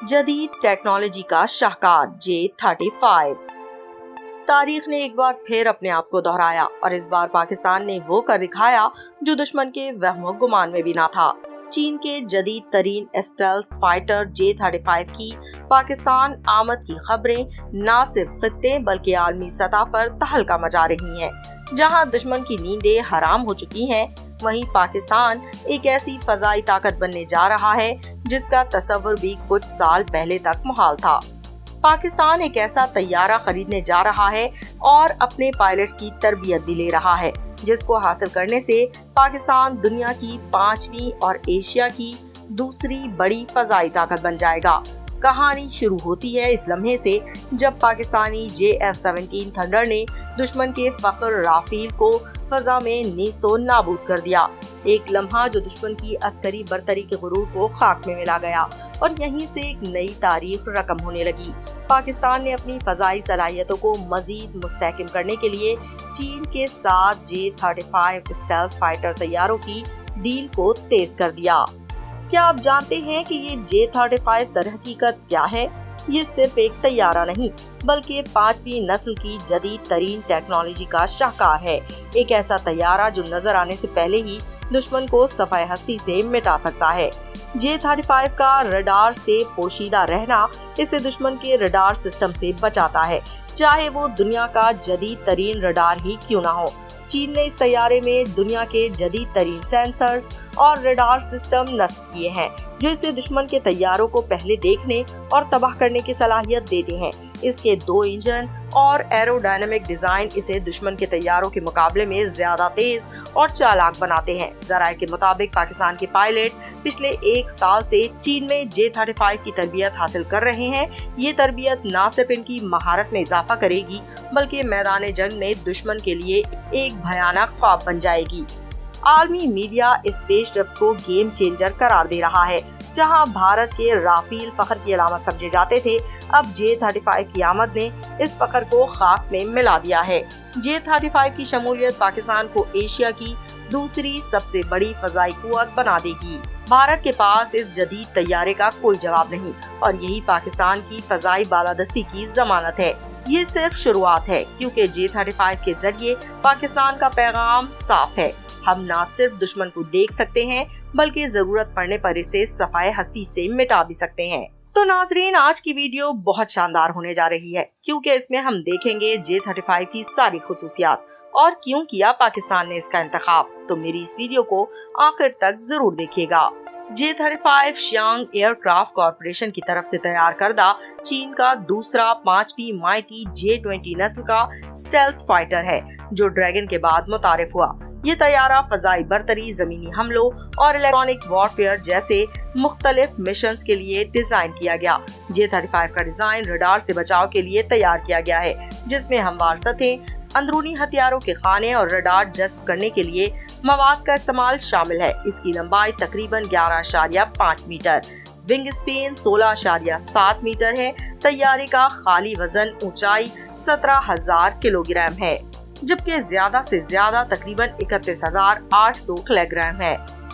जदीद टेक्नोलॉजी का शाहकार J-35। तारीख ने एक बार फिर अपने आप को दोहराया और इस बार पाकिस्तान ने वो कर दिखाया जो दुश्मन के वहमो गुमान में भी ना था। चीन के जदीद तरीन स्टेल्थ फाइटर J-35 की पाकिस्तान आमद की खबरें न सिर्फ खित्ते बल्कि आलमी सतह पर तहलका मचा रही हैं। जहां दुश्मन की नींदें हराम हो चुकी हैं, वहीं पाकिस्तान एक ऐसी फजाई ताकत बनने जा रहा है जिसका तस्वर भी कुछ साल पहले तक मुहाल था। पाकिस्तान एक ऐसा तैयारा खरीदने जा रहा है और अपने पायलट्स की तरबियत भी ले रहा है, जिसको हासिल करने से पाकिस्तान दुनिया की 5वीं और एशिया की दूसरी बड़ी फजाई ताकत बन जाएगा। कहानी शुरू होती है इस लम्हे से जब पाकिस्तानी JF-17 थंडर ने दुश्मन के फख्र राफेल को फजा में नीस्तो नाबूद कर दिया। एक लम्हा जो दुश्मन की अस्करी बरतरी के गुरूर को खाक में मिला गया और यहीं से एक नई तारीख रकम होने लगी। पाकिस्तान ने अपनी फजाई सलाहियतों को मजीद मुस्तहकम करने के लिए चीन के साथ J-35 स्टेल्थ फाइटर तैयारों की डील को तेज कर दिया। क्या आप जानते हैं कि ये J-35 दर हकीकत क्या है? ये सिर्फ एक तैयारा नहीं बल्कि 5वीं नस्ल की जदीद तरीन टेक्नोलॉजी का शाहकार है। एक ऐसा तैयारा जो नजर आने से पहले ही दुश्मन को सफाए हस्ती से मिटा सकता है। J-35 का रडार से पोशीदा रहना इसे दुश्मन के रडार सिस्टम से बचाता है, चाहे वो दुनिया का जदीद तरीन रडार ही क्यों ना हो। चीन ने इस तैयारे में दुनिया के जदीद तरीन सेंसर्स और रडार सिस्टम नस्ब किए हैं जो इसे दुश्मन के तैयारों को पहले देखने और तबाह करने की सलाहियत देते हैं। इसके 2 इंजन और एरोडायनामिक डिजाइन इसे दुश्मन के तैयारों के मुकाबले में ज्यादा तेज और चालाक बनाते हैं। जराये के मुताबिक पाकिस्तान के पायलट पिछले 1 साल से चीन में J-35 की तरबियत हासिल कर रहे हैं। ये तरबियत न सिर्फ इनकी महारत में इजाफा करेगी बल्कि मैदान जंग में दुश्मन के लिए एक भयानक ख्वाब बन जाएगी। आलमी मीडिया इस पेशरफ्त को गेम चेंजर करार दे रहा है। जहां भारत के राफेल फख्र की अलामत समझे जाते थे, अब J-35 की आमद ने इस फख्र को खाक में मिला दिया है। J-35 की शमूलियत पाकिस्तान को एशिया की दूसरी सबसे बड़ी फजाई कुव्वत बना देगी। भारत के पास इस जदीद तैयारे का कोई जवाब नहीं और यही पाकिस्तान की फजाई बालादस्ती की जमानत है। ये सिर्फ शुरुआत है, क्योंकि J-35 के जरिए पाकिस्तान का पैगाम साफ है। हम न सिर्फ दुश्मन को देख सकते हैं बल्कि जरूरत पड़ने पर इसे सफाए हस्ती से मिटा भी सकते हैं। तो नाजरीन, आज की वीडियो बहुत शानदार होने जा रही है, क्योंकि इसमें हम देखेंगे J-35 की सारी खुसूसियात और क्यों किया पाकिस्तान ने इसका इंतखाब। तो मेरी इस वीडियो को आखिर तक जरूर देखिएगा। J-35 शियांग एयरक्राफ्ट कॉर्पोरेशन की तरफ से तैयार करदा चीन का दूसरा 5वीं माइटी J-20 नस्ल का स्टेल्थ फाइटर है जो ड्रैगन के बाद मुतारिफ हुआ। ये तैयारा फजाई बरतरी, जमीनी हमलों और इलेक्ट्रॉनिक वॉरफेयर जैसे मुख्तलिफ मिशंस के लिए डिजाइन किया गया। J-35 का डिजाइन रडार से बचाव के लिए तैयार किया गया है, जिसमें हमवार सतहें, अंदरूनी हथियारों के खाने और रडार जज्ब करने के लिए मवाद का इस्तेमाल शामिल है। इसकी लंबाई तकरीबन 11.5 मीटर, विंग स्पेन 16.7 मीटर है। तैयारे का खाली वजन ऊंचाई 17,000 किलोग्राम है, जबकि ज्यादा से ज्यादा तकरीबन 31,800 किलोग्राम है।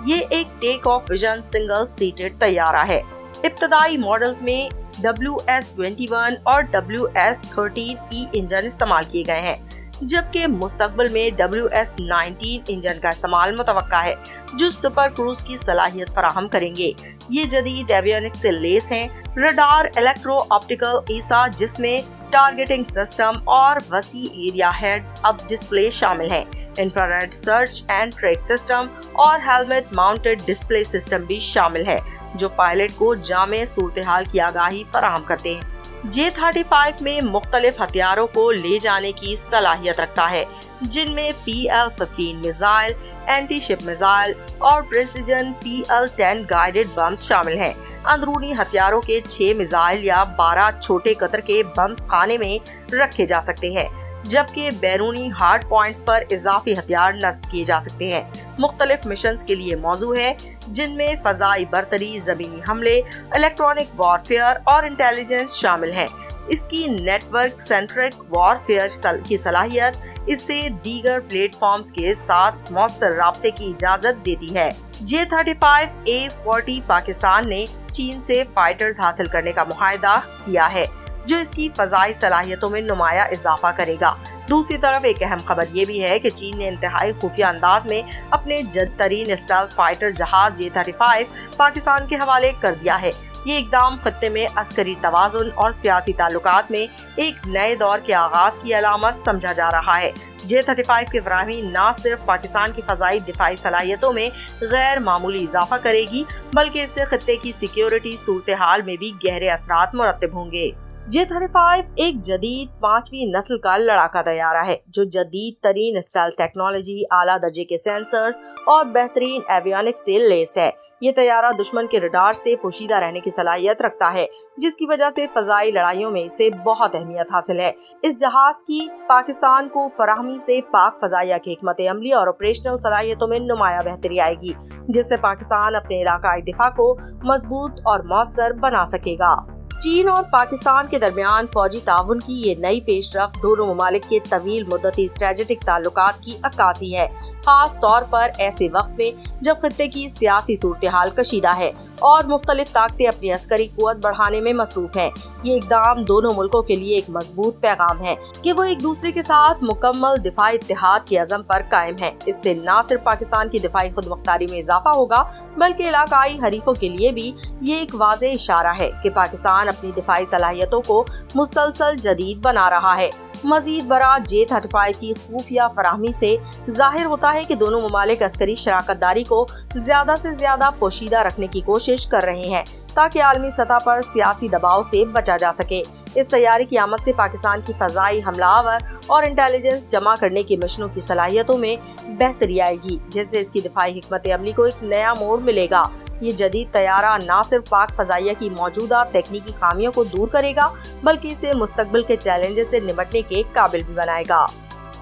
ये एक take off vision single seated तैयारा है। इब्तदाई मॉडल्स में WS-21 और WS-13E इंजन इस्तेमाल किए गए हैं, जबकि मुस्तकबिल में WS-19 इंजन का इस्तेमाल मुतवक्का है जो सुपर क्रूज की सलाहियत फराहम करेंगे। ये जदीद एवियोनिक्स से लेस हैं। रडार इलेक्ट्रो ऑप्टिकल ईसा, जिसमें टारगेटिंग सिस्टम और वसी एरिया हेड्स अप डिस्प्ले शामिल हैं। Infrared search and track system और हेलमेट माउंटेड डिस्प्ले सिस्टम भी शामिल है जो पायलट को जामे सूरत-ए-हाल की आगाही फराहम करते हैं। J-35 में मुख्तलिफ हथियारों को ले जाने की सलाहियत रखता है, जिनमें PL-15 missile, anti ship missile और प्रेसिजन PL-10 गाइडेड बम्स शामिल हैं। अंदरूनी हथियारों के 6 मिसाइल या 12 छोटे कतर के बम्स खाने में रखे जा सकते हैं, जबकि बैरूनी हार्ड पॉइंट्स पर इजाफी हथियार नस्ब किए जा सकते हैं। मुख्तलिफ मिशंस के लिए मौजू है, जिनमें फजाई बरतरी, जमीनी हमले, इलेक्ट्रॉनिक वॉरफेयर और इंटेलिजेंस शामिल हैं। इसकी नेटवर्क सेंट्रिक वॉरफेयर की सलाहियत इससे दीगर प्लेटफॉर्म्स के साथ मौसर राब्ते की इजाजत देती है। J-35A-40 पाकिस्तान ने चीन से फाइटर्स हासिल करने का मुआहदा किया है, जो इसकी फजाई सलाहियतों में नुमाया इजाफा करेगा। दूसरी तरफ एक अहम खबर ये भी है कि चीन ने इंतहाई खुफिया अंदाज में अपने जद तरीन स्टेल्थ फाइटर जहाज J-35 पाकिस्तान के हवाले कर दिया है। ये इकदाम खत्ते में अस्करी तवाज़ुन और सियासी ताल्लुकात में एक नए दौर के आगाज की अलामत समझा जा रहा है। J-35 की फराहमी न सिर्फ पाकिस्तान की फजाई दिफाई सलाहियतों में गैर मामूली इजाफा करेगी, बल्कि इससे खत्ते की सिक्योरिटी सूरत हाल में भी गहरे असरात मुरत्तब होंगे। J-35 एक जदीद 5वीं नस्ल का लड़ाका तैयारा है, जो जदीद तरीन स्टाइल टेक्नोलॉजी, आला दर्जे के सेंसर्स और बेहतरीन एवियोनिक्स से लेस है। ये तैयारा दुश्मन के रडार से पोशीदा रहने की सलाहियत रखता है, जिसकी वजह से फजाई लड़ाइयों में इसे बहुत अहमियत हासिल है। इस जहाज की पाकिस्तान को फराहमी से पाक फजाइया की हिकमत अमली और ऑपरेशनल सलाहियतों में नुमाया बेहतरी आएगी, जिससे पाकिस्तान अपने इलाकाई दिफा को मजबूत और मौसर बना सकेगा। चीन और पाकिस्तान के दरमियान फौजी ताउन की ये नई पेशरफ्त दोनों ममालिक के तवील मुद्दती स्ट्रेटेजिक ताल्लुकात की अक्कासी है, खास तौर पर ऐसे वक्त में जब खत्ते की सियासी सूरत हाल कशीदा है और मुख्तलिफ ताकतें अपनी अस्करी कुव्वत बढ़ाने में मसरूफ हैं। ये इकदाम दोनों मुल्कों के लिए एक मजबूत पैगाम है कि वो एक दूसरे के साथ मुकम्मल दिफाई इत्तेहाद के अज़म पर कायम है। इससे न सिर्फ पाकिस्तान की दिफाई खुदमुख्तारी में इजाफा होगा, बल्कि इलाकाई हरीफों के लिए भी ये एक वाज़ेह इशारा है कि पाकिस्तान अपनी दिफाई सलाहियतों को मुसलसल जदीद बना रहा है। मजीद बरा J-35 की खुफिया फराहमी से जाहिर होता है कि दोनों ममालिक अस्करी शराकतदारी को ज्यादा से ज्यादा पोशीदा रखने की कोशिश कर रहे हैं, ताकि आलमी सतह पर सियासी दबाव से बचा जा सके। इस तैयारी की आमद से पाकिस्तान की फजाई हमलावर और इंटेलिजेंस जमा करने की मिशनों की सलाहियतों में बेहतरी आएगी, जिससे इसकी दिफाई हिकमत अमली को एक नया मोड़ मिलेगा। ये जदीद तैयारा न सिर्फ पाक फजाइया की मौजूदा तकनीकी खामियों को दूर करेगा, बल्कि इसे मुस्तकबिल के चैलेंजेस से निपटने के काबिल भी बनाएगा।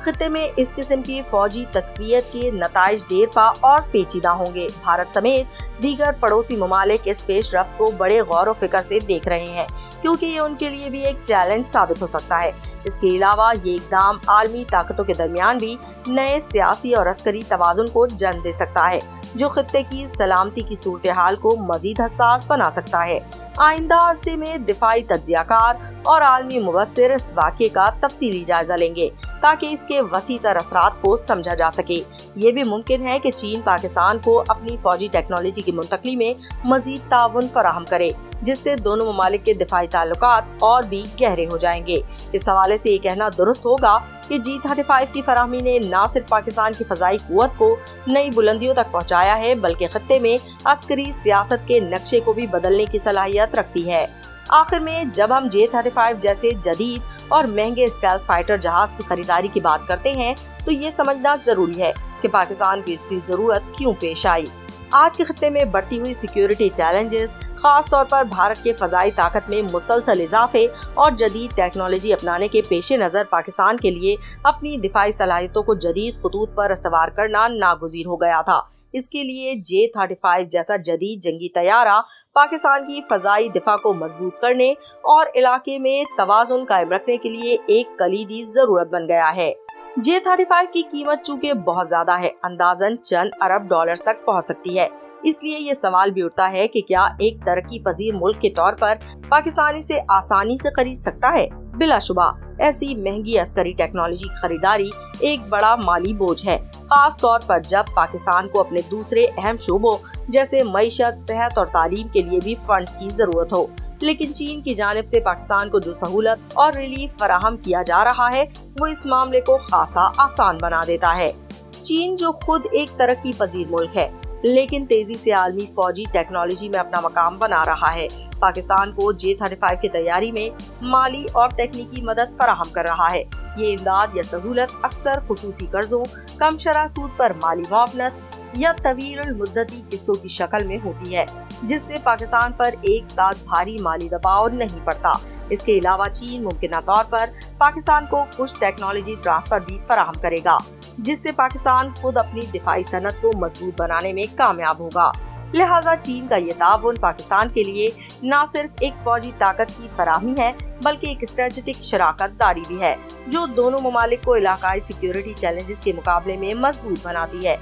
खित्ते में इस किस्म की फौजी तकवीयत के नताइज देरपा और पेचीदा होंगे। भारत समेत दीगर पड़ोसी ममालिक इस पेशरफ्त को बड़े गौर व फिक्र से देख रहे हैं, क्योंकि ये उनके लिए भी एक चैलेंज साबित हो सकता है। इसके अलावा ये इक़दाम आलमी ताकतों के दरमियान भी नए सियासी और अस्करी तवाज़ुन को जन्म दे सकता है, जो खित्ते की सलामती की सूरत हाल को मजीद हसास बना सकता है। आइंदा अरसे में दिफाई तज्जियाकार और आलमी मुबस्सिर इस वाक़े का तफसीली जायजा लेंगे, ताकि इसके वसी तर असरात को समझा जा सके। ये भी मुमकिन है कि चीन पाकिस्तान को अपनी फौजी टेक्नोलॉजी की मुंतकली में मजीद ताउन फराहम करे, जिससे दोनों ममालिक के दिफाई ताल्लुकात और भी गहरे हो जाएंगे। इस हवाले से ये कहना दुरुस्त होगा कि J-35 की फराहमी ने न सिर्फ पाकिस्तान की फजाई कुव्वत को नई बुलंदियों तक पहुंचाया है, बल्कि खत्ते में अस्करी सियासत के नक्शे को भी बदलने की सलाहियत रखती है। आखिर में जब हम J-35 जैसे जदीद और महंगे स्टेल्थ फाइटर जहाज की खरीदारी की बात करते हैं, तो ये समझना जरूरी है कि पाकिस्तान की इसकी जरूरत क्यों पेश आई। आज के खत्ते में बढ़ती हुई सिक्योरिटी चैलेंजेस, खास तौर पर भारत के फजाई ताकत में मुसलसल इजाफे और जदीद टेक्नोलॉजी अपनाने के पेश नज़र पाकिस्तान के लिए अपनी दिफाई सलाहियतों को जदीद खतूत पर इस्तवार करना नागुज़ीर हो गया था। इसके लिए J-35 जैसा जदीद जंगी तैयारा पाकिस्तान की फजाई दिफा को मजबूत करने और इलाके में तवाज़ुन कायम रखने के लिए एक कलीदी जरूरत बन गया है। J-35 की कीमत चूँकि बहुत ज्यादा है, अंदाजन चंद अरब डॉलर तक पहुँच सकती है, इसलिए ये सवाल भी उठता है कि क्या एक तरक्की पजीर मुल्क के तौर पर पाकिस्तान इसे आसानी से खरीद सकता है। बिलाशुबा ऐसी महंगी अस्करी टेक्नोलॉजी की खरीदारी एक बड़ा माली बोझ है, खास तौर पर जब पाकिस्तान को अपने दूसरे अहम शोबों जैसे मईशत, सेहत और तालीम के लिए भी फंड्स की जरूरत हो। लेकिन चीन की जानिब से पाकिस्तान को जो सहूलत और रिलीफ फराहम किया जा रहा है, वो इस मामले को खासा आसान बना देता है। चीन जो खुद एक तरक्की पजीर मुल्क है, लेकिन तेजी से आलमी फौजी टेक्नोलॉजी में अपना मकाम बना रहा है, पाकिस्तान को J-35 की तैयारी में माली और तकनीकी मदद फराहम कर रहा है। ये इमदाद या सहूलत अक्सर खुसूसी कर्जों, कम शरह सूद पर माली मुआवनत या तवील मुद्दती किस्तों की शक्ल में होती है, जिससे पाकिस्तान पर एक साथ भारी माली दबाव नहीं पड़ता। इसके अलावा चीन मुमकिन तौर पर पाकिस्तान को कुछ टेक्नोलॉजी ट्रांसफर भी फराहम करेगा, जिससे पाकिस्तान खुद अपनी दिफाई सनत को मजबूत बनाने में कामयाब होगा। लिहाजा चीन का ये ताउन पाकिस्तान के लिए न सिर्फ एक फौजी ताकत की फराहमी है बल्कि एक स्ट्रेटेजिक शराकत दारी भी है जो दोनों ममालिक को इलाकाई सिक्योरिटी चैलेंजेस के मुकाबले में मजबूत बनाती है।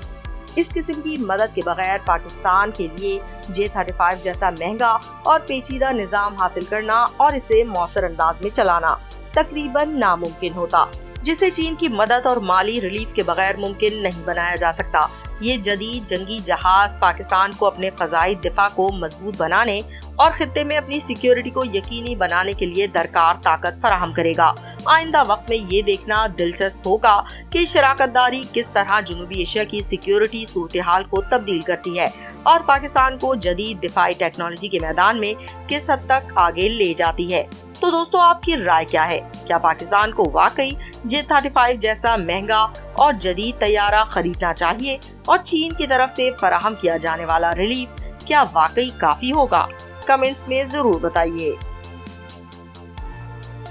इस किस्म की मदद के बगैर पाकिस्तान के लिए J-35 जैसा महंगा और पेचीदा निजाम हासिल करना और इसे मौसर अंदाज में चलाना तकरीबन नामुमकिन होता, जिसे चीन की मदद और माली रिलीफ के बगैर मुमकिन नहीं बनाया जा सकता। ये जदीद जंगी जहाज पाकिस्तान को अपने फजाई दिफा को मजबूत बनाने और खित्ते में अपनी सिक्योरिटी को यकीनी बनाने के लिए दरकार ताकत फराहम करेगा। आइंदा वक्त में ये देखना दिलचस्प होगा कि शराकतदारी किस तरह जनूबी एशिया की सिक्योरिटी सूरत हाल को तब्दील करती है और पाकिस्तान को जदीद दिफाई टेक्नोलॉजी के मैदान में किस हद तक आगे ले जाती है। तो दोस्तों, आपकी राय क्या है? क्या पाकिस्तान को वाकई J-35 जैसा महंगा और जदीद तैयारा खरीदना चाहिए और चीन की तरफ से फराहम किया जाने वाला रिलीफ क्या वाकई काफी होगा? कमेंट्स में जरूर बताइए।